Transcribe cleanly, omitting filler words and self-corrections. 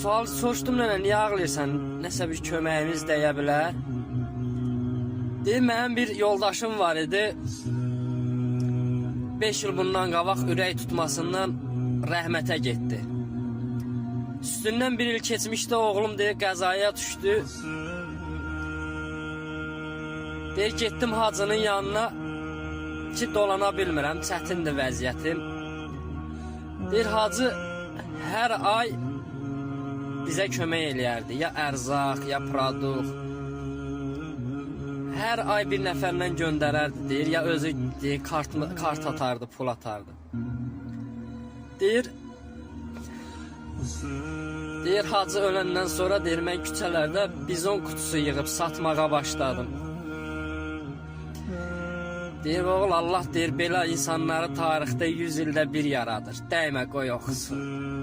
Sual soruşdum, nənə, niyə ağlayırsan? Nəsə bir köməyimiz dəyə bilər. Deyir, mənim bir yoldaşım var idi. 5 il bundan qabaq ürək tutmasından rəhmətə getdi. Üstündən bir il keçmişdə oğlum deyir, qəzaya düşdü. Deyir, getdim hacının yanına ki, dolana bilmirəm, çətindir vəziyyətim. Deyir, hacı hər ay bizə kömək eləyərdi. Ya ərzaq, ya produkt. Hər ay bir nəfərlə göndərərdi, deyir. Ya özü deyir, kart atardı, pul atardı. Deyir, hacı öləndən sonra deyir, mən küçələrdə bizon kutusu yığıb satmağa başladım. Deyir, oğul, Allah deyir, belə insanları tarixdə 100 ildə bir yaradır. Dəymə, qoy oxusun.